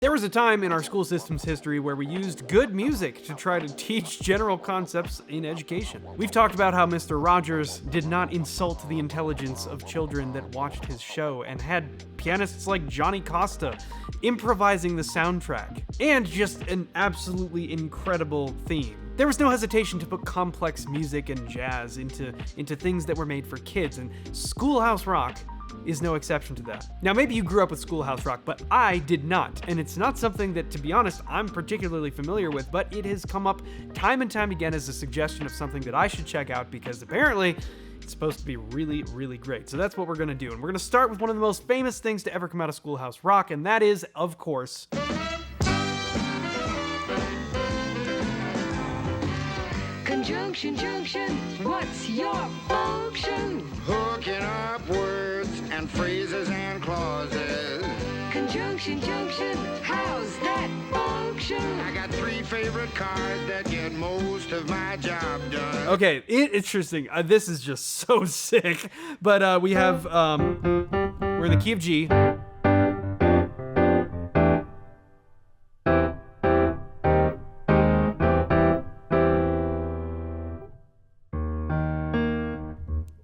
There was a time in our school system's history where we used good music to try to teach general concepts in education. We've talked about how Mr. Rogers did not insult the intelligence of children that watched his show and had pianists like Johnny Costa improvising the soundtrack, and just an absolutely incredible theme. There was no hesitation to put complex music and jazz into things that were made for kids, and Schoolhouse Rock is no exception to that. Now, maybe you grew up with Schoolhouse Rock, but I did not, and it's not something that, to be honest, I'm particularly familiar with, but it has come up time and time again as a suggestion of something that I should check out because apparently it's supposed to be really, really great. So that's what we're gonna do, and we're gonna start with one of the most famous things to ever come out of Schoolhouse Rock, and that is, of course, Junction, Junction, what's your function? Hooking up words and phrases and clauses. Conjunction, Junction, how's that function? I got 3 favorite cards that get most of my job done. Okay, interesting. This is just so sick. But we have, we're in the key of G.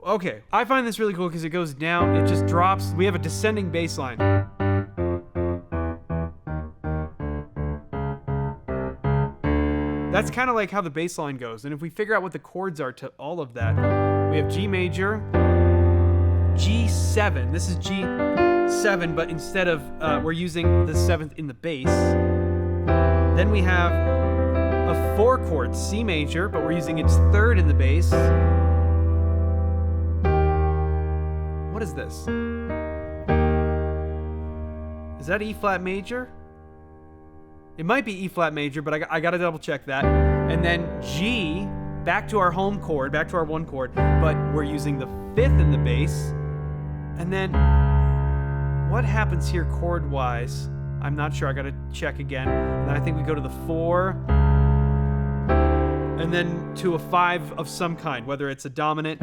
Okay, I find this really cool because it goes down, it just drops. We have a descending bass line. That's kind of like how the bass line goes. And if we figure out what the chords are to all of that, we have G major, G7. This is G7, but instead of, we're using the 7th in the bass. Then we have a 4 chord, C major, but we're using its 3rd in the bass. What is this? Is that E flat major? It might be E flat major, but I gotta double check that. And then G, back to our home chord, back to our 1 chord, but we're using the 5th in the bass. And then what happens here chord wise? I'm not sure, I gotta check again. And then I think we go to the 4, and then to a 5 of some kind, whether it's a dominant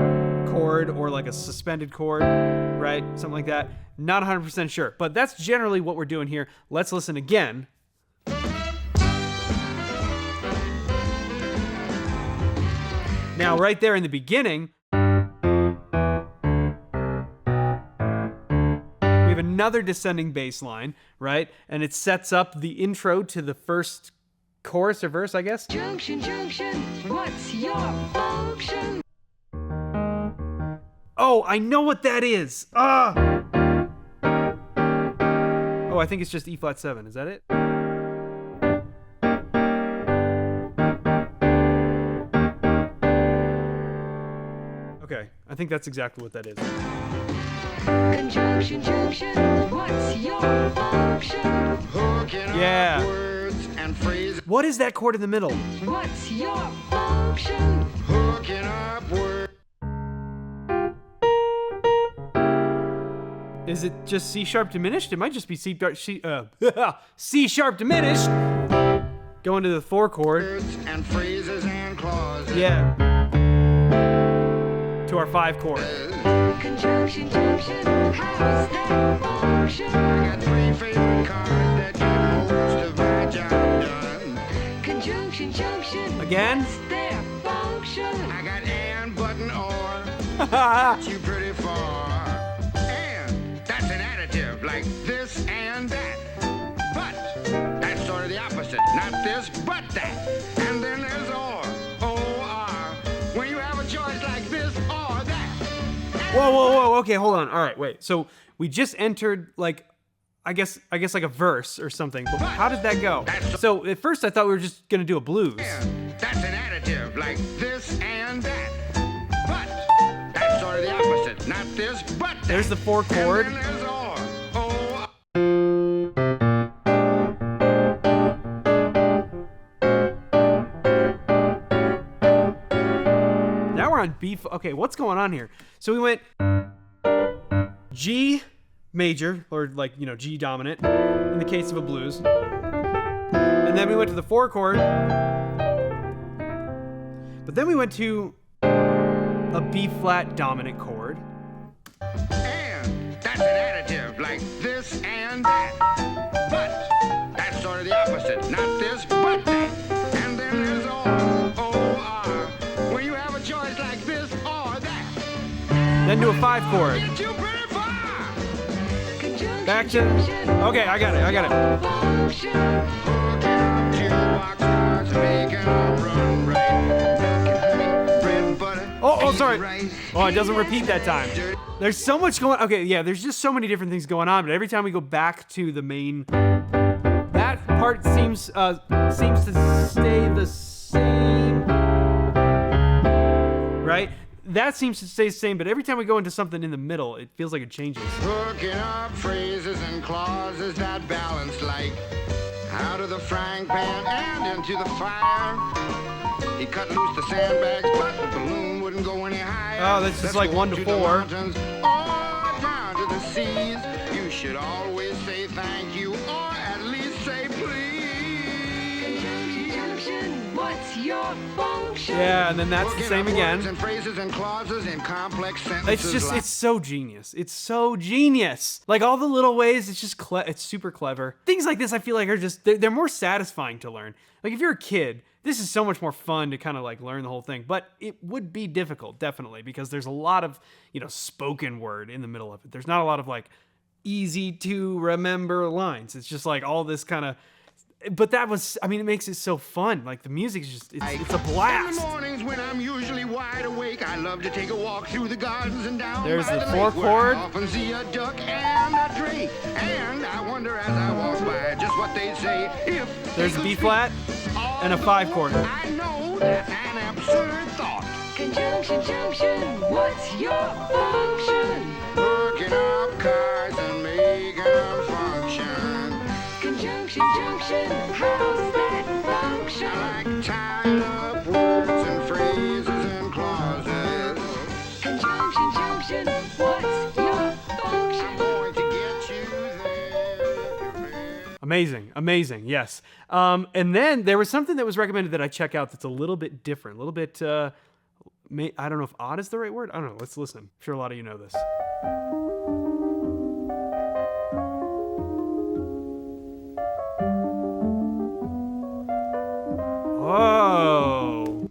chord or like a suspended chord, right? Something like that. Not 100% sure, but that's generally what we're doing here. Let's listen again. Now, right there in the beginning, we have another descending bass line, right? And it sets up the intro to the first chorus or verse, I guess. Junction, Junction, what's your function? Oh, I know what that is. Oh, I think it's just E flat 7. Is that it? Okay, I think that's exactly what that is. Conjunction, Junction, what's your function? Hooking Yeah. up words and phrases. What is that chord in the middle? What's your function? Hooking up words. Is it just C sharp diminished? It might just be C sharp diminished. Going to the 4 chord. And phrases and clauses. Yeah. To our 5 chord. Conjunction, Junction, how's that function? I got 3 favorite cards that get most of my job done. Conjunction, Junction, Again? what's their function? I got and, but, and, or. You pretty far. And that's an additive like this and that. But that's sort of the opposite. Not this, but that. And then there's or. O-R. When you have a choice like this or that. Whoa. Okay, hold on. All right, wait. So we just entered like, I guess like a verse or something. But how did that go? So at first I thought we were just gonna do a blues. And that's an additive like this and that. But that's sort of the opposite. Not this, but that. There's the 4 chord. And then there's or. O-R. Now we're on B. Okay, what's going on here? So we went G major, or like, G dominant, in the case of a blues. And then we went to the 4 chord. But then we went to a B flat dominant chord. And that's an additive like this and that. But that's opposite. Not this, but that. And then there's O-R. When you have a choice like this or that. Then to a 5 chord. Get you pretty far. Conjunction, Back to. junction, Okay, I got it. function. Hooking up jukebox cars, making them run right. Bread, butter, Oh, eggs, sorry. rice. Oh, it doesn't repeat that time. There's so much going. Okay, yeah, there's just so many different things going on. But every time we go back to the main, that part seems to stay the same, right? That seems to stay the same. But every time we go into something in the middle, it feels like it changes. Hooking up phrases and clauses that balance like out of the frying pan and into the fire. He cut loose the sandbags, but the balloon wouldn't go any higher. Oh, that's just like go 1 to the 4. mountains or down to the seas. You should always say thank you or at least say please. Conjunction, junction, what's your function? Yeah, and then that's the Hooking same up again. words and phrases and clauses in complex sentences. It's just, like it's so genius. It's so genius. Like all the little ways, it's just, it's super clever. Things like this, I feel like are just, they're more satisfying to learn. Like if you're a kid, this is so much more fun to kind of like learn the whole thing, but it would be difficult, definitely, because there's a lot of, spoken word in the middle of it. There's not a lot of like easy to remember lines. It's just like all this kind of, but that was, it makes it so fun. Like the music is just, it's a In blast. the mornings when I'm usually wide awake, I love to take a walk through the gardens and down There's by the the 4 lake, where chord. I often see a duck and a drake, and I wonder as I walk by just what they'd say if There's they could B speak. flat and a 5 chord. I know that's an absurd thought. Conjunction, junction, what's your function? Hooking up cars and making them function. Conjunction, junction, how's that function? I like tying up words and phrases and clauses. Conjunction, junction, what's your function? I'm going to get you there. Amazing, yes. And then there was something that was recommended that I check out that's a little bit different, a little bit, I don't know if odd is the right word. I don't know. Let's listen. I'm sure a lot of you know this. Whoa.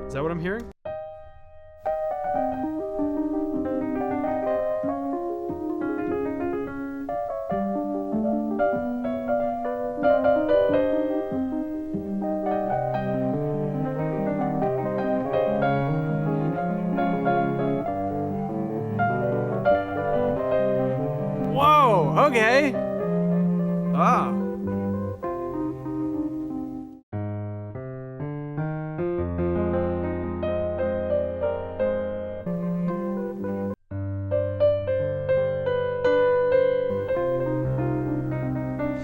Is that what I'm hearing? Whoa, okay. Ah.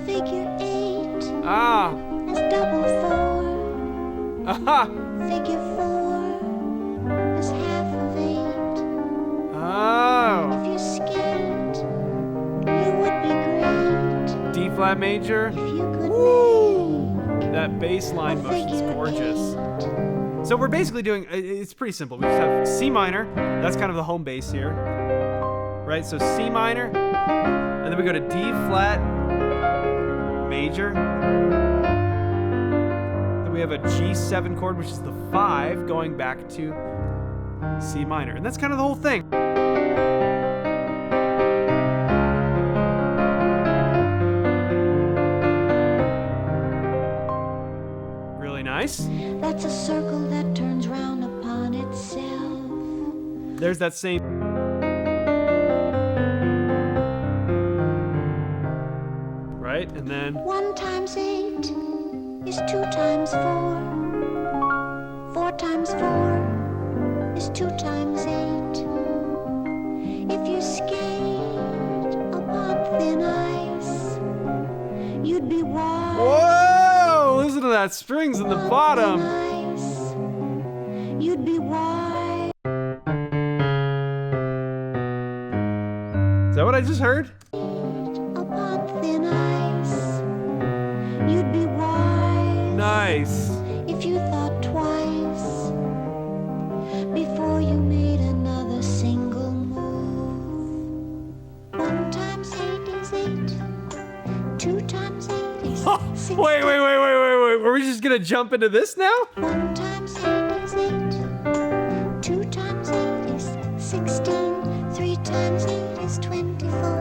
Figure 8 Ah. is double 4. Aha. Figure 4 is half of 8. Oh. If you skate, you would be great. D flat major. If you could That bass line make motion is figure gorgeous. 8. So we're basically doing, it's pretty simple. We just have C minor, that's kind of the home bass here, right? So C minor, and then we go to D flat major. Then we have a G7 chord, which is the 5, going back to C minor. And that's kind of the whole thing. Really nice. That's a circle that turns round upon itself. There's that same. Right? And then 1 times 8 is 2 times 4. 4 times 4 is 2 times 8. If you skate upon thin ice, you'd be wide. whoa! Listen to that strings in the Upon bottom. thin ice, you'd be wide. Is that what I just heard? Upon thin ice, you'd be wise. Nice. If you thought twice Wait. Were we just gonna jump into this now? 1 times 8 is 8. 2 times 8 is 16. 3 times 8 is 24.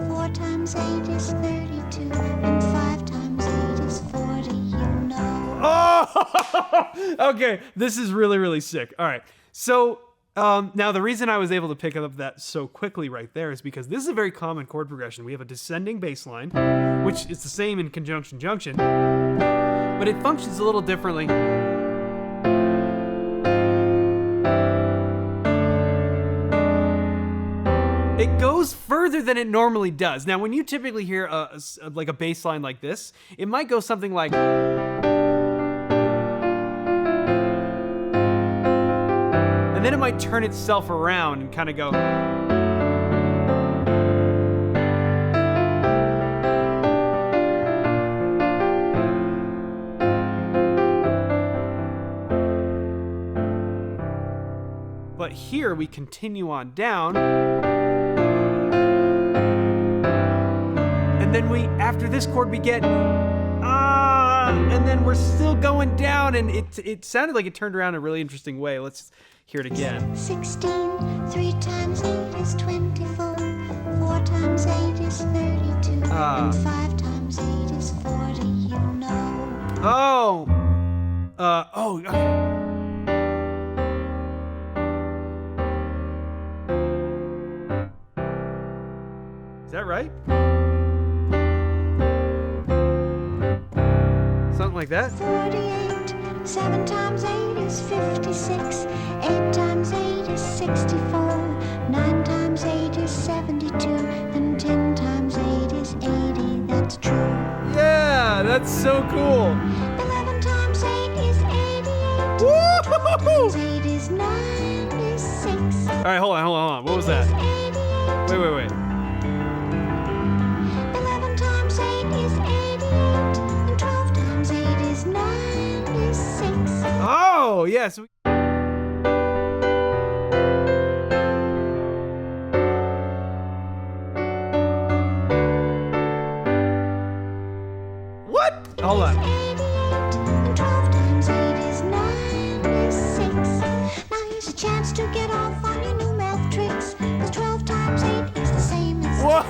4 times 8 is 32. And 5 times 8 is 40, you know. Oh, okay. This is really, really sick. All right. So now the reason I was able to pick up that so quickly right there is because this is a very common chord progression. We have a descending bass line, which is the same in conjunction junction, but it functions a little differently. It goes further than it normally does. Now, when you typically hear like a bass line like this, it might go something like... And then it might turn itself around and kind of go... But here we continue on down. And then after this chord, we get... and then we're still going down, and it sounded like it turned around in a really interesting way. Let's hear it again. 16. 3 times 8 is 24. 4 times 8 is 32. And 5 times 8 is 40, you know. Okay. Is that right? Something like that? 48. 7 times 8 is 56. 8 times 8 is 64. 9 times 8 is 72. And 10 times 8 is 80. That's true. Yeah, that's so cool. 11 times 8 is 88. 12 times 8 is 96. All right, hold on. What was that? Wait. 11 times 8 is 88. And 12 times 8 is 96. Oh, yes. What? Hold on. 12 times 8 is 96. Now here's a chance to get off on your new math tricks. 'Cause 12 times 8 is the same as... Whoa.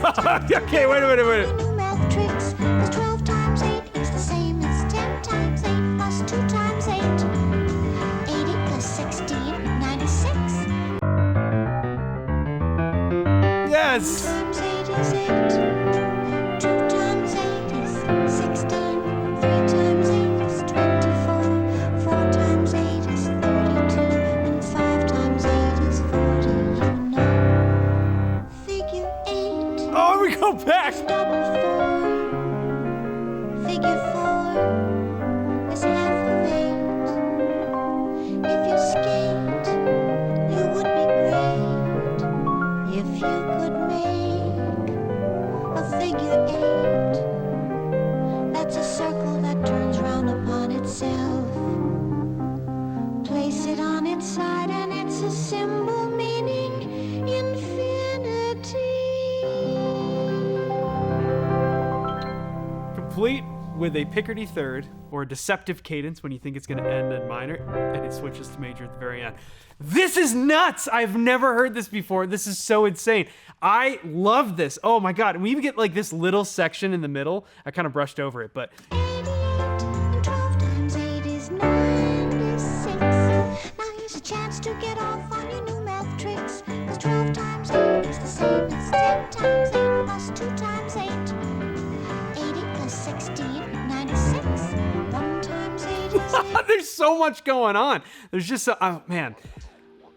Okay, wait a minute. Your new math tricks. 'Cause 12 times 8 is the same as 10 times 8 plus 2 times 8. 80 plus 16, 96. Yes. 2 times 8 is 8. 2 times 8 is 16. 3 times 8 is 24. 4 times 8 is 32. And 5 times 8 is 40, you know. Figure 8 Oh, we go back. is double 4. Figure 4 is half of 8. If you skate, you would be great. If you could make a figure 8, that's a circle that turns round upon itself. Place it on its side and it's a symbol meaning infinity. Complete with a Picardy third or a deceptive cadence when you think it's going to end in minor, and it switches to major at the very end. This is nuts! I've never heard this before. This is so insane. I love this. Oh my god. And we even get like this little section in the middle. I kind of brushed over it, but 12 times 8 is 96. Now here's a chance to get off on your new math tricks. 'Cause 12 times 8 is the same as 10 times 8 plus 2 times 8. 80 plus 16, 96. 1 times 8 is 8. there's so much going on. There's just so, oh man.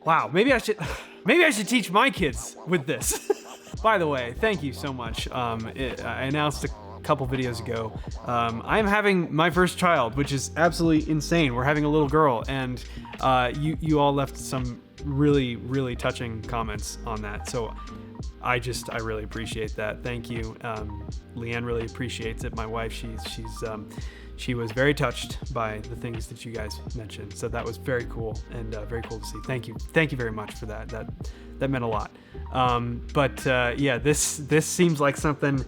Wow, maybe I should teach my kids with this. By the way, thank you so much. I announced a couple videos ago, I'm having my first child, which is absolutely insane. We're having a little girl, and you all left some really, really touching comments on that. So I really appreciate that. Thank you. Leanne really appreciates it. My wife, she was very touched by the things that you guys mentioned. So that was very cool and very cool to see. Thank you very much for that. That meant a lot. Yeah, this seems like something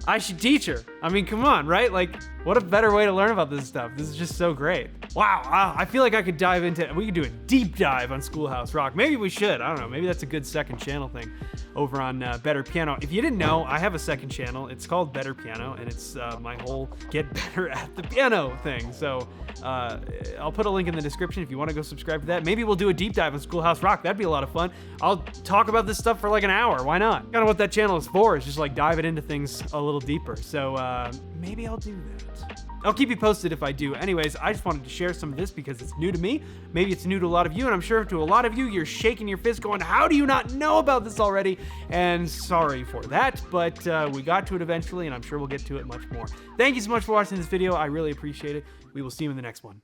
I should teach her. I mean, come on, right? Like, what a better way to learn about this stuff. This is just so great. Wow, I feel like I could dive into, we could do a deep dive on Schoolhouse Rock. Maybe we should, I don't know, maybe that's a good second channel thing over on Better Piano. If you didn't know, I have a second channel. It's called Better Piano, and it's my whole get better at the piano thing. So I'll put a link in the description if you want to go subscribe to that. Maybe we'll do a deep dive on Schoolhouse Rock. That'd be a lot of fun. I'll talk about this stuff for like an hour. Why not? Kind of what that channel is for, is just like diving into things a little deeper. So maybe I'll do that. I'll keep you posted if I do. Anyways, I just wanted to share some of this because it's new to me. Maybe it's new to a lot of you, and I'm sure to a lot of you, you're shaking your fist going, how do you not know about this already? And sorry for that, but we got to it eventually, and I'm sure we'll get to it much more. Thank you so much for watching this video. I really appreciate it. We will see you in the next one.